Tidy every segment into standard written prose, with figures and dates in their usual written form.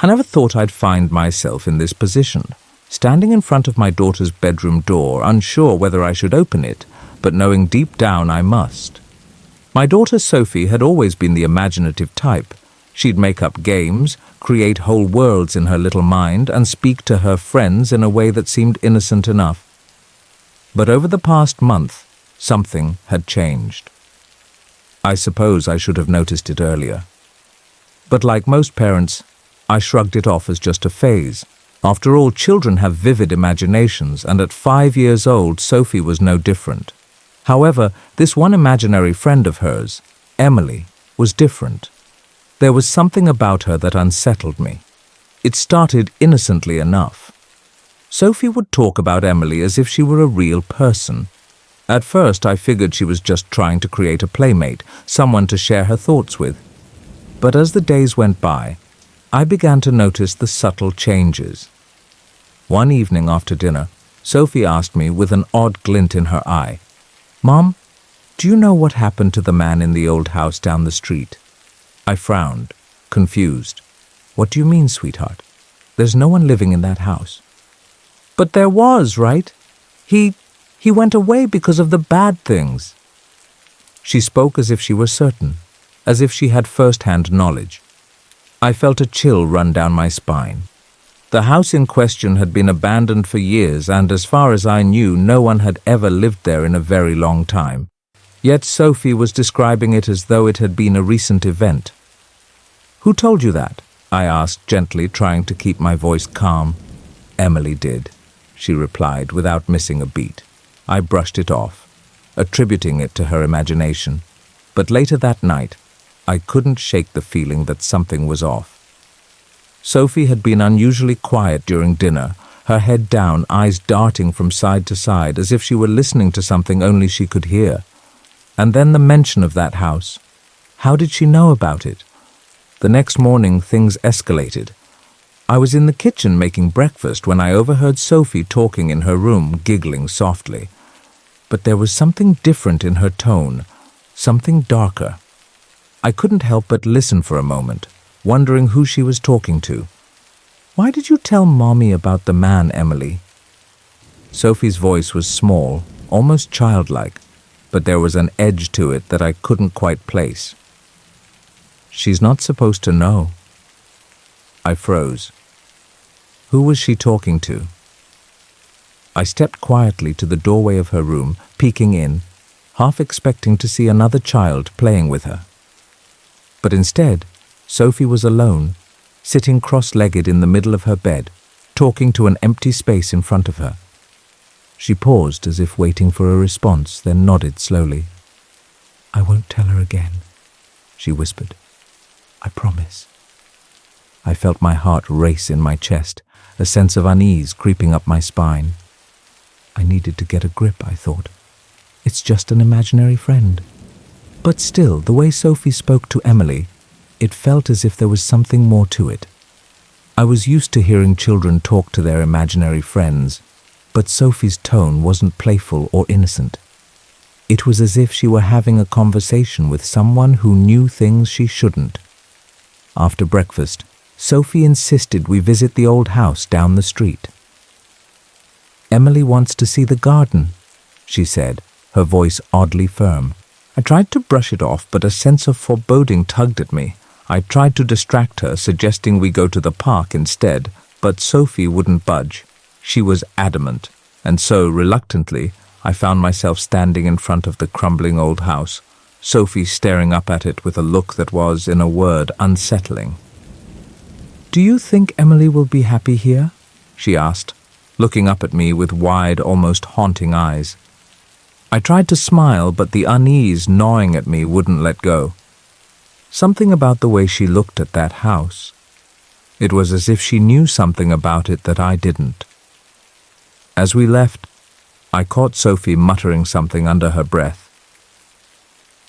I never thought I'd find myself in this position, standing in front of my daughter's bedroom door, unsure whether I should open it, but knowing deep down I must. My daughter Sophie had always been the imaginative type. She'd make up games, create whole worlds in her little mind, and speak to her friends in a way that seemed innocent enough. But over the past month, something had changed. I suppose I should have noticed it earlier. But like most parents, I shrugged it off as just a phase. After all, children have vivid imaginations, and at 5 years old, Sophie was no different. However, this one imaginary friend of hers, Emily, was different. There was something about her that unsettled me. It started innocently enough. Sophie would talk about Emily as if she were a real person. At first, I figured she was just trying to create a playmate, someone to share her thoughts with. But as the days went by, I began to notice the subtle changes. One evening after dinner, Sophie asked me with an odd glint in her eye, "Mom, do you know what happened to the man in the old house down the street?" I frowned, confused. "What do you mean, sweetheart? There's no one living in that house." "But there was, right? He went away because of the bad things." She spoke as if she were certain, as if she had first-hand knowledge. I felt a chill run down my spine. The house in question had been abandoned for years, and as far as I knew, no one had ever lived there in a very long time. Yet Sophie was describing it as though it had been a recent event. "Who told you that?" I asked gently, trying to keep my voice calm. "Emily did," she replied without missing a beat. I brushed it off, attributing it to her imagination. But later that night, I couldn't shake the feeling that something was off. Sophie had been unusually quiet during dinner, her head down, eyes darting from side to side, as if she were listening to something only she could hear. And then the mention of that house. How did she know about it? The next morning, things escalated. I was in the kitchen making breakfast when I overheard Sophie talking in her room, giggling softly. But there was something different in her tone, something darker. I couldn't help but listen for a moment, wondering who she was talking to. "Why did you tell Mommy about the man, Emily?" Sophie's voice was small, almost childlike, but there was an edge to it that I couldn't quite place. "She's not supposed to know." I froze. Who was she talking to? I stepped quietly to the doorway of her room, peeking in, half expecting to see another child playing with her. But instead, Sophie was alone, sitting cross-legged in the middle of her bed, talking to an empty space in front of her. She paused as if waiting for a response, then nodded slowly. "I won't tell her again," she whispered. "I promise." I felt my heart race in my chest, a sense of unease creeping up my spine. I needed to get a grip, I thought. It's just an imaginary friend. But still, the way Sophie spoke to Emily, it felt as if there was something more to it. I was used to hearing children talk to their imaginary friends, but Sophie's tone wasn't playful or innocent. It was as if she were having a conversation with someone who knew things she shouldn't. After breakfast, Sophie insisted we visit the old house down the street. "Emily wants to see the garden," she said, her voice oddly firm. I tried to brush it off, but a sense of foreboding tugged at me. I tried to distract her, suggesting we go to the park instead, but Sophie wouldn't budge. She was adamant, and so, reluctantly, I found myself standing in front of the crumbling old house, Sophie staring up at it with a look that was, in a word, unsettling. "Do you think Emily will be happy here?" she asked, looking up at me with wide, almost haunting eyes. I tried to smile, but the unease gnawing at me wouldn't let go. Something about the way she looked at that house. It was as if she knew something about it that I didn't. As we left, I caught Sophie muttering something under her breath.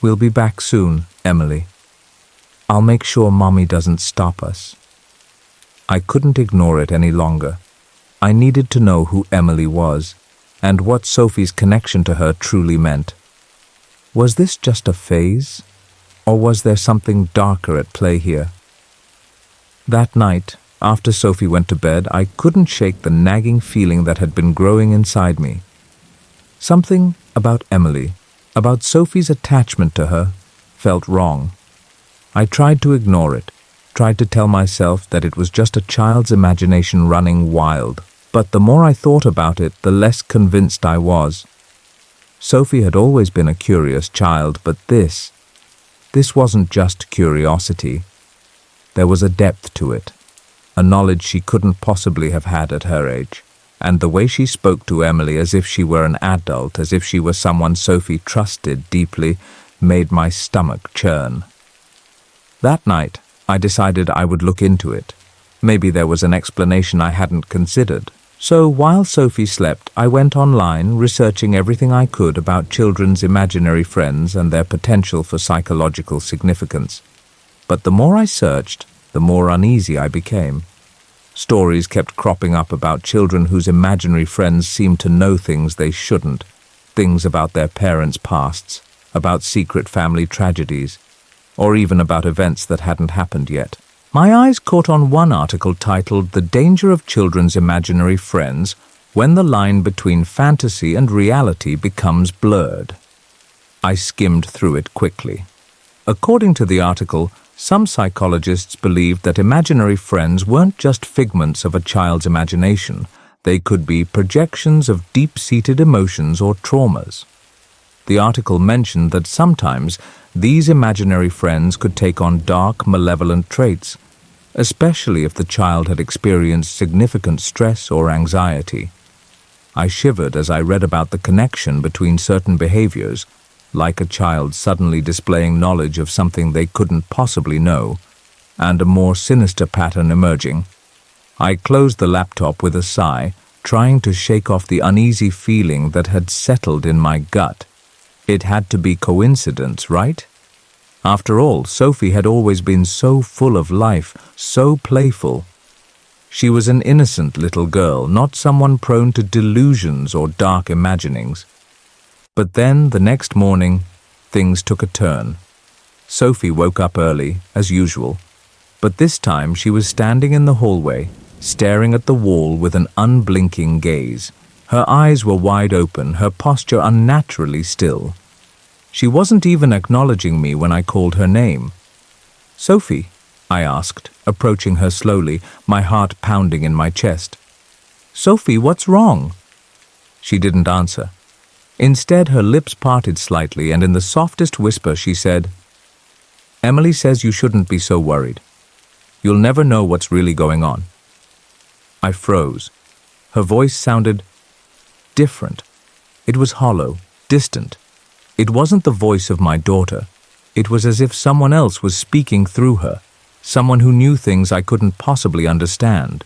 "We'll be back soon, Emily. I'll make sure Mommy doesn't stop us." I couldn't ignore it any longer. I needed to know who Emily was, and what Sophie's connection to her truly meant. Was this just a phase, or was there something darker at play here? That night, After Sophie went to bed, I couldn't shake the nagging feeling that had been growing inside me. Something about Emily, about Sophie's attachment to her, felt wrong. I tried to ignore it, tried to tell myself that it was just a child's imagination running wild, but the more I thought about it, the less convinced I was. Sophie had always been a curious child, but this wasn't just curiosity. There was a depth to it, a knowledge she couldn't possibly have had at her age, and the way she spoke to Emily as if she were an adult, as if she were someone Sophie trusted deeply, made my stomach churn. That night, I decided I would look into it. Maybe there was an explanation I hadn't considered. So while Sophie slept, I went online researching everything I could about children's imaginary friends and their potential for psychological significance. But the more I searched, the more uneasy I became. Stories kept cropping up about children whose imaginary friends seemed to know things they shouldn't, things about their parents' pasts, about secret family tragedies, or even about events that hadn't happened yet. My eyes caught on one article titled "The Danger of Children's Imaginary Friends When the Line Between Fantasy and Reality Becomes Blurred." I skimmed through it quickly. According to the article, some psychologists believed that imaginary friends weren't just figments of a child's imagination. They could be projections of deep-seated emotions or traumas. The article mentioned that sometimes these imaginary friends could take on dark, malevolent traits, especially if the child had experienced significant stress or anxiety. I shivered as I read about the connection between certain behaviors, like a child suddenly displaying knowledge of something they couldn't possibly know, and a more sinister pattern emerging. I closed the laptop with a sigh, trying to shake off the uneasy feeling that had settled in my gut. It had to be coincidence, right? After all, Sophie had always been so full of life, so playful. She was an innocent little girl, not someone prone to delusions or dark imaginings. But then, the next morning, things took a turn. Sophie woke up early, as usual, but this time she was standing in the hallway, staring at the wall with an unblinking gaze. Her eyes were wide open, her posture unnaturally still. She wasn't even acknowledging me when I called her name. "Sophie?" I asked, approaching her slowly, my heart pounding in my chest. "Sophie, what's wrong?" She didn't answer. Instead, her lips parted slightly, and in the softest whisper she said, "Emily says you shouldn't be so worried. You'll never know what's really going on." I froze. Her voice sounded different. It was hollow, distant. It wasn't the voice of my daughter. It was as if someone else was speaking through her, someone who knew things I couldn't possibly understand.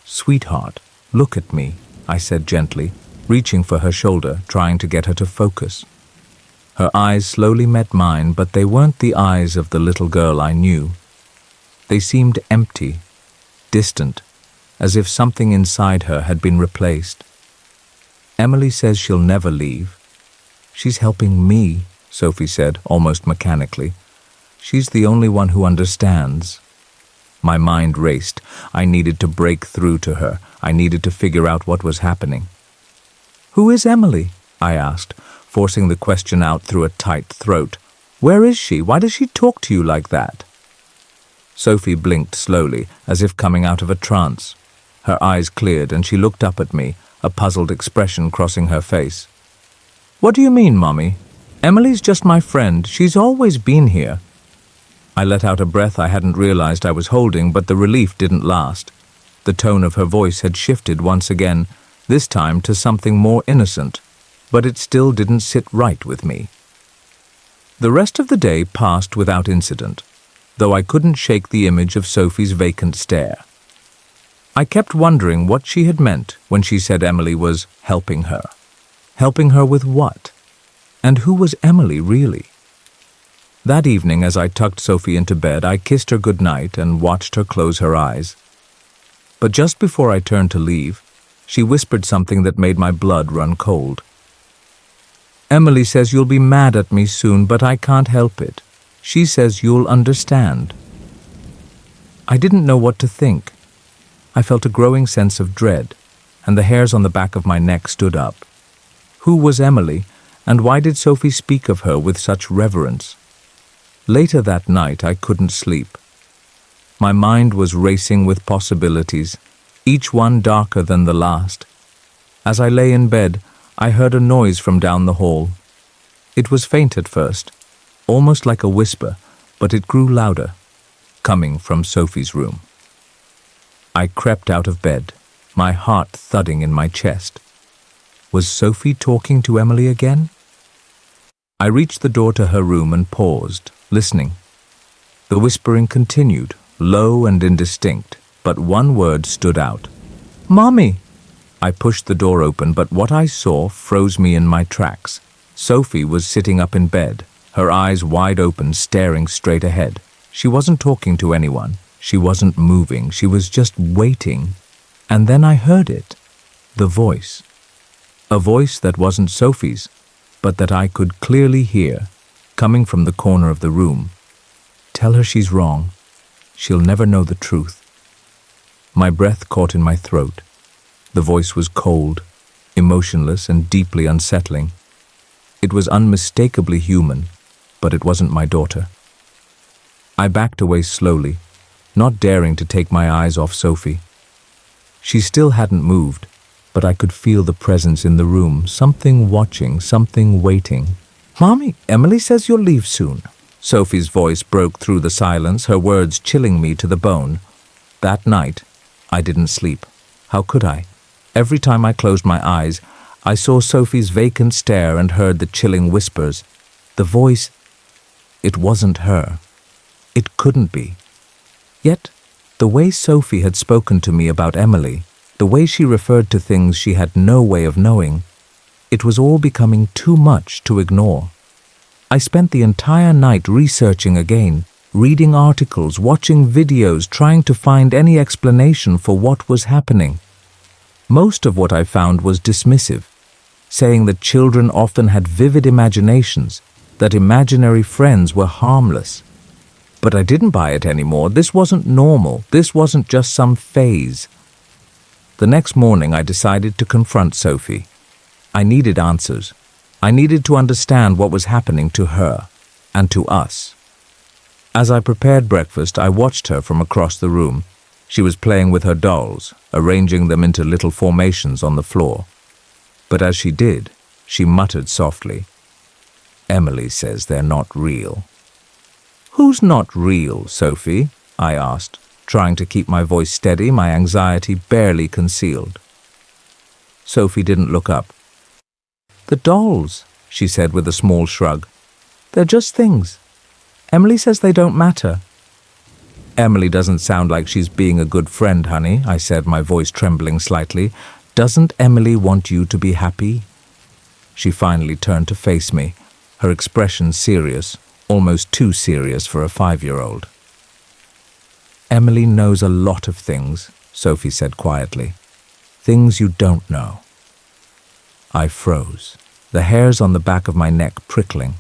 "Sweetheart, look at me," I said gently, reaching for her shoulder, trying to get her to focus. Her eyes slowly met mine, but they weren't the eyes of the little girl I knew. They seemed empty, distant, as if something inside her had been replaced. "Emily says she'll never leave. She's helping me," Sophie said, almost mechanically. "She's the only one who understands." My mind raced. I needed to break through to her. I needed to figure out what was happening. "Who is Emily?" I asked, forcing the question out through a tight throat. "Where is she? Why does she talk to you like that?" Sophie blinked slowly, as if coming out of a trance. Her eyes cleared and she looked up at me, a puzzled expression crossing her face. "What do you mean, Mommy? Emily's just my friend. She's always been here." I let out a breath I hadn't realized I was holding, but the relief didn't last. The tone of her voice had shifted once again, this time to something more innocent, but it still didn't sit right with me. The rest of the day passed without incident, though I couldn't shake the image of Sophie's vacant stare. I kept wondering what she had meant when she said Emily was helping her. Helping her with what? And who was Emily really? That evening, as I tucked Sophie into bed, I kissed her goodnight and watched her close her eyes. But just before I turned to leave, she whispered something that made my blood run cold. "Emily says you'll be mad at me soon, but I can't help it. She says you'll understand." I didn't know what to think. I felt a growing sense of dread, and the hairs on the back of my neck stood up. Who was Emily, and why did Sophie speak of her with such reverence? Later that night, I couldn't sleep. My mind was racing with possibilities, each one darker than the last. As I lay in bed, I heard a noise from down the hall. It was faint at first, almost like a whisper, but it grew louder, coming from Sophie's room. I crept out of bed, my heart thudding in my chest. Was Sophie talking to Emily again? I reached the door to her room and paused, listening. The whispering continued, low and indistinct, but one word stood out. "Mommy!" I pushed the door open, but what I saw froze me in my tracks. Sophie was sitting up in bed, her eyes wide open, staring straight ahead. She wasn't talking to anyone. She wasn't moving. She was just waiting. And then I heard it. The voice. A voice that wasn't Sophie's, but that I could clearly hear, coming from the corner of the room. "Tell her she's wrong. She'll never know the truth." My breath caught in my throat. The voice was cold, emotionless, and deeply unsettling. It was unmistakably human, but it wasn't my daughter. I backed away slowly, not daring to take my eyes off Sophie. She still hadn't moved, but I could feel the presence in the room, something watching, something waiting. "Mommy, Emily says you'll leave soon." Sophie's voice broke through the silence, her words chilling me to the bone. That night, I didn't sleep. How could I? Every time I closed my eyes, I saw Sophie's vacant stare and heard the chilling whispers. The voice, it wasn't her. It couldn't be. Yet, the way Sophie had spoken to me about Emily, the way she referred to things she had no way of knowing, it was all becoming too much to ignore. I spent the entire night researching again, reading articles, watching videos, trying to find any explanation for what was happening. Most of what I found was dismissive, saying that children often had vivid imaginations, that imaginary friends were harmless. But I didn't buy it anymore. This wasn't normal. This wasn't just some phase. The next morning, I decided to confront Sophie. I needed answers. I needed to understand what was happening to her and to us. As I prepared breakfast, I watched her from across the room. She was playing with her dolls, arranging them into little formations on the floor. But as she did, she muttered softly, "Emily says they're not real." "Who's not real, Sophie?" I asked, trying to keep my voice steady, my anxiety barely concealed. Sophie didn't look up. "The dolls," she said with a small shrug. "They're just things. Emily says they don't matter." "Emily doesn't sound like she's being a good friend, honey," I said, my voice trembling slightly. "Doesn't Emily want you to be happy?" She finally turned to face me, her expression serious, almost too serious for a 5-year-old. "Emily knows a lot of things," Sophie said quietly. "Things you don't know." I froze, the hairs on the back of my neck prickling.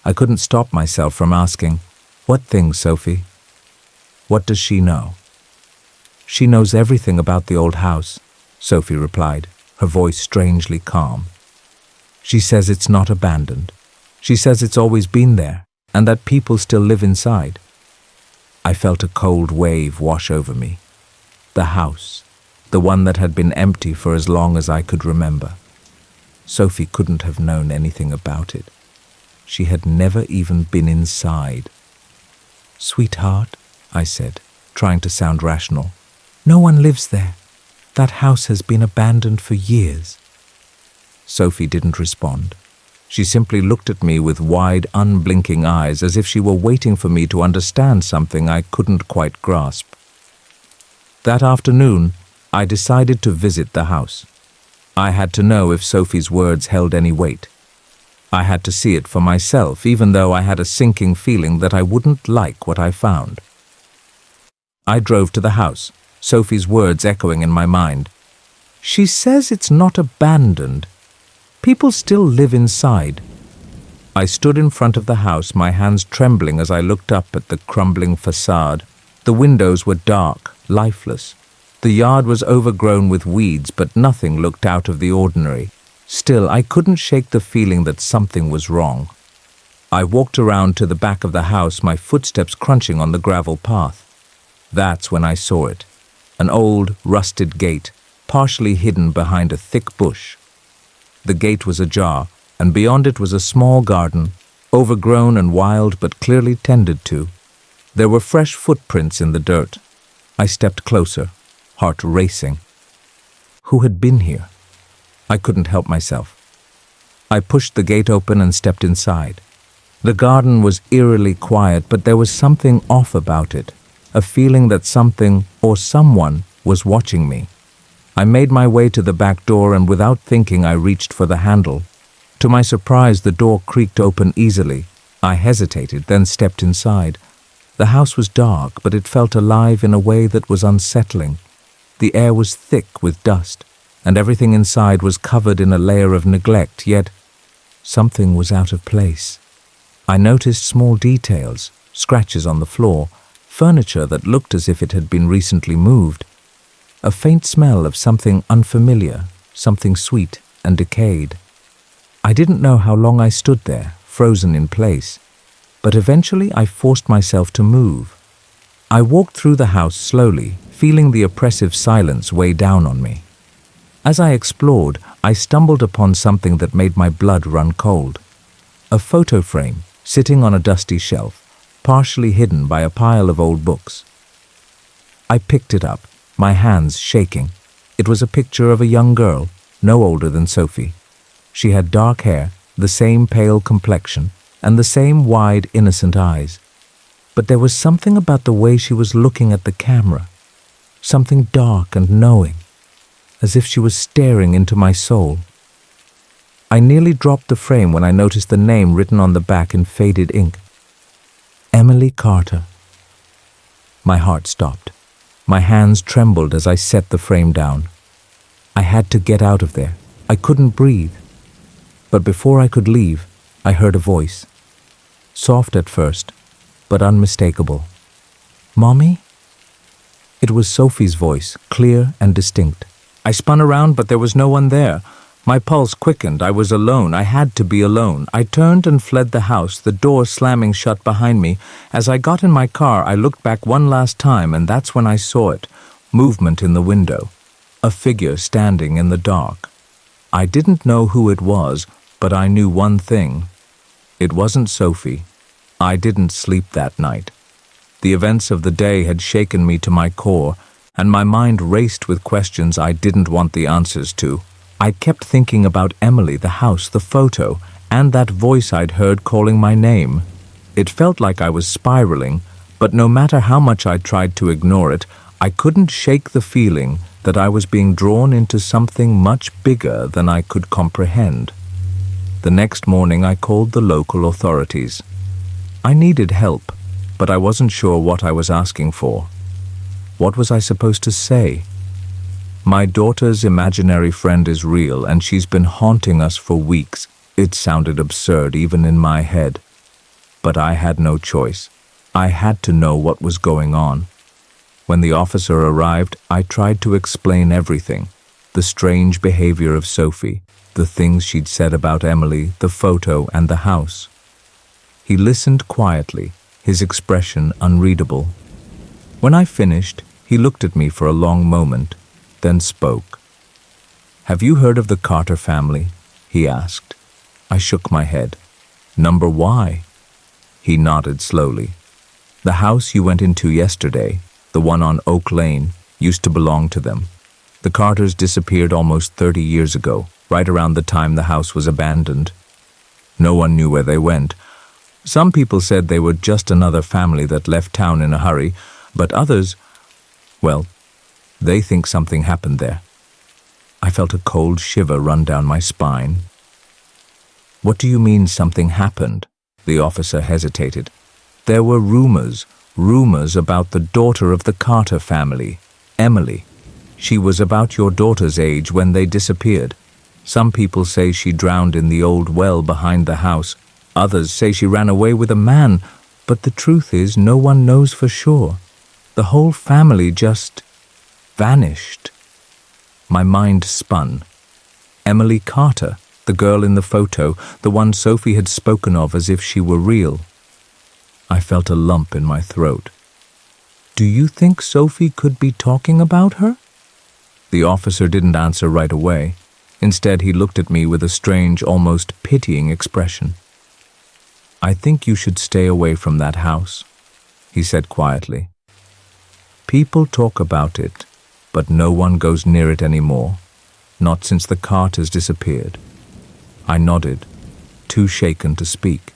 I couldn't stop myself from asking, "What things, Sophie?" "What does she know?" "She knows everything about the old house," Sophie replied, her voice strangely calm. "She says it's not abandoned. She says it's always been there, and that people still live inside." I felt a cold wave wash over me. The house, the one that had been empty for as long as I could remember. Sophie couldn't have known anything about it. She had never even been inside. "Sweetheart," I said, trying to sound rational, "no one lives there. That house has been abandoned for years." Sophie didn't respond. She simply looked at me with wide, unblinking eyes, as if she were waiting for me to understand something I couldn't quite grasp. That afternoon, I decided to visit the house. I had to know if Sophie's words held any weight. I had to see it for myself, even though I had a sinking feeling that I wouldn't like what I found. I drove to the house, Sophie's words echoing in my mind. "She says it's not abandoned. People still live inside." I stood in front of the house, my hands trembling as I looked up at the crumbling facade. The windows were dark, lifeless. The yard was overgrown with weeds, but nothing looked out of the ordinary. Still, I couldn't shake the feeling that something was wrong. I walked around to the back of the house, my footsteps crunching on the gravel path. That's when I saw it. An old, rusted gate, partially hidden behind a thick bush. The gate was ajar, and beyond it was a small garden, overgrown and wild but clearly tended to. There were fresh footprints in the dirt. I stepped closer, heart racing. Who had been here? I couldn't help myself. I pushed the gate open and stepped inside. The garden was eerily quiet, but there was something off about it, a feeling that something or someone was watching me. I made my way to the back door, and without thinking I reached for the handle. To my surprise, the door creaked open easily. I hesitated, then stepped inside. The house was dark, but it felt alive in a way that was unsettling. The air was thick with dust, and everything inside was covered in a layer of neglect, yet something was out of place. I noticed small details, scratches on the floor, furniture that looked as if it had been recently moved. A faint smell of something unfamiliar, something sweet and decayed. I didn't know how long I stood there, frozen in place, but eventually I forced myself to move. I walked through the house slowly, feeling the oppressive silence weigh down on me. As I explored, I stumbled upon something that made my blood run cold. A photo frame sitting on a dusty shelf, partially hidden by a pile of old books. I picked it up, my hands shaking. It was a picture of a young girl, no older than Sophie. She had dark hair, the same pale complexion, and the same wide, innocent eyes. But there was something about the way she was looking at the camera, something dark and knowing, as if she was staring into my soul. I nearly dropped the frame when I noticed the name written on the back in faded ink. Emily Carter. My heart stopped. My hands trembled as I set the frame down. I had to get out of there. I couldn't breathe. But before I could leave, I heard a voice. Soft at first, but unmistakable. Mommy? It was Sophie's voice, clear and distinct. I spun around, but there was no one there. My pulse quickened. I was alone. I had to be alone. I turned and fled the house, the door slamming shut behind me. As I got in my car, I looked back one last time, and that's when I saw it. Movement in the window. A figure standing in the dark. I didn't know who it was, but I knew one thing. It wasn't Sophie. I didn't sleep that night. The events of the day had shaken me to my core, and my mind raced with questions I didn't want the answers to. I kept thinking about Emily, the house, the photo, and that voice I'd heard calling my name. It felt like I was spiraling, but no matter how much I tried to ignore it, I couldn't shake the feeling that I was being drawn into something much bigger than I could comprehend. The next morning I called the local authorities. I needed help, but I wasn't sure what I was asking for. What was I supposed to say? My daughter's imaginary friend is real, and she's been haunting us for weeks. It sounded absurd even in my head. But I had no choice. I had to know what was going on. When the officer arrived, I tried to explain everything. The strange behavior of Sophie, the things she'd said about Emily, the photo, and the house. He listened quietly, his expression unreadable. When I finished, he looked at me for a long moment, then spoke. "Have you heard of the Carter family?" he asked. I shook my head. "Number Y?" He nodded slowly. "The house you went into yesterday, the one on Oak Lane, used to belong to them. The Carters disappeared almost 30 years ago, right around the time the house was abandoned. No one knew where they went. Some people said they were just another family that left town in a hurry, but others, well, they think something happened there." I felt a cold shiver run down my spine. "What do you mean something happened?" The officer hesitated. "There were rumors about the daughter of the Carter family, Emily. She was about your daughter's age when they disappeared. Some people say she drowned in the old well behind the house. Others say she ran away with a man, but the truth is no one knows for sure. The whole family just vanished. My mind spun. Emily Carter, the girl in the photo, the one Sophie had spoken of as if she were real. I felt a lump in my throat. Do you think Sophie could be talking about her? The officer didn't answer right away. Instead, he looked at me with a strange, almost pitying expression. I think you should stay away from that house, he said quietly. People talk about it, but no one goes near it anymore, not since the Carters disappeared. I nodded, too shaken to speak.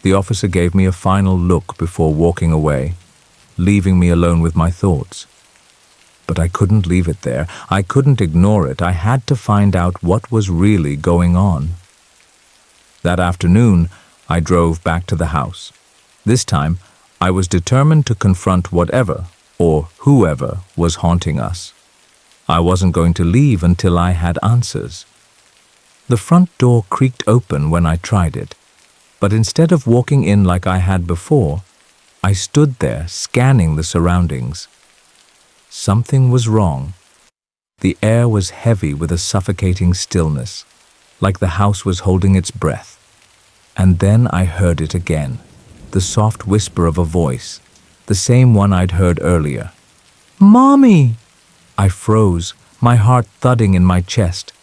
The officer gave me a final look before walking away, leaving me alone with my thoughts. But I couldn't leave it there. I couldn't ignore it. I had to find out what was really going on. That afternoon, I drove back to the house. This time, I was determined to confront whatever or whoever was haunting us. I wasn't going to leave until I had answers. The front door creaked open when I tried it, but instead of walking in like I had before, I stood there scanning the surroundings. Something was wrong. The air was heavy with a suffocating stillness, like the house was holding its breath. And then I heard it again, the soft whisper of a voice, the same one I'd heard earlier. "Mommy!" I froze, my heart thudding in my chest.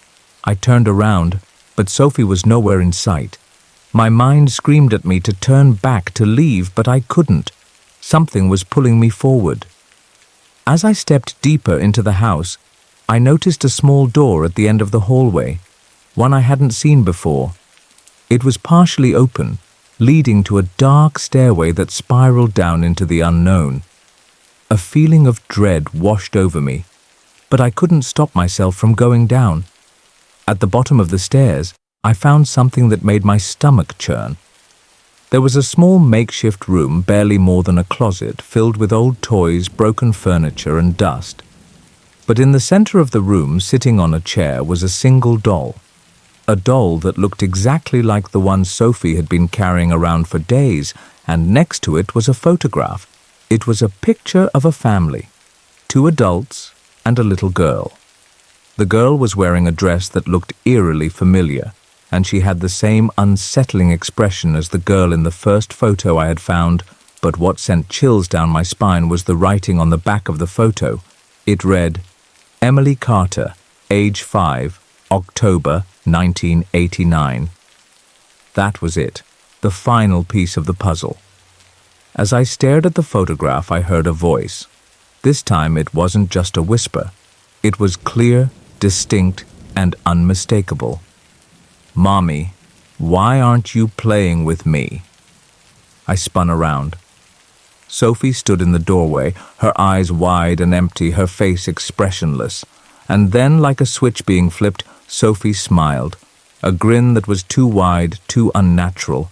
I turned around, but Sophie was nowhere in sight. My mind screamed at me to turn back, to leave, but I couldn't. Something was pulling me forward. As I stepped deeper into the house, I noticed a small door at the end of the hallway, one I hadn't seen before. It was partially open, leading to a dark stairway that spiraled down into the unknown. A feeling of dread washed over me, but I couldn't stop myself from going down. At the bottom of the stairs, I found something that made my stomach churn. There was a small makeshift room, barely more than a closet, filled with old toys, broken furniture, and dust. But in the center of the room, sitting on a chair, was a single doll. A doll that looked exactly like the one Sophie had been carrying around for days, and next to it was a photograph. It was a picture of a family, 2 adults and a little girl. The girl was wearing a dress that looked eerily familiar, and she had the same unsettling expression as the girl in the first photo I had found, but what sent chills down my spine was the writing on the back of the photo. It read, "Emily Carter, age 5, October 1989. That was it, the final piece of the puzzle. As I stared at the photograph, I heard a voice. This time it wasn't just a whisper. It was clear, distinct, and unmistakable. "Mommy, why aren't you playing with me?" I spun around. Sophie stood in the doorway, her eyes wide and empty, her face expressionless. And then, like a switch being flipped, Sophie smiled, a grin that was too wide, too unnatural.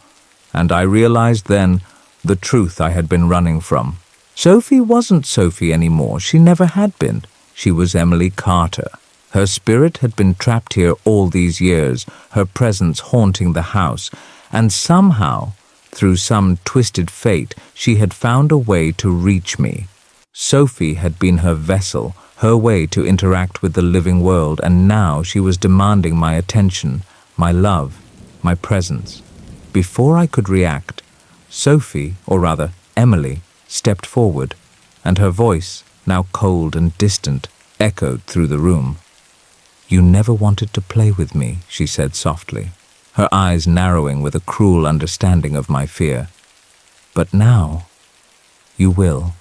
And I realized then the truth I had been running from. Sophie wasn't Sophie anymore. She never had been. She was Emily Carter. Her spirit had been trapped here all these years, her presence haunting the house, and somehow, through some twisted fate, she had found a way to reach me. Sophie had been her vessel, her way to interact with the living world, and now she was demanding my attention, my love, my presence. Before I could react, Sophie, or rather Emily, stepped forward, and her voice, now cold and distant, echoed through the room. "You never wanted to play with me," she said softly, her eyes narrowing with a cruel understanding of my fear. "But now, you will."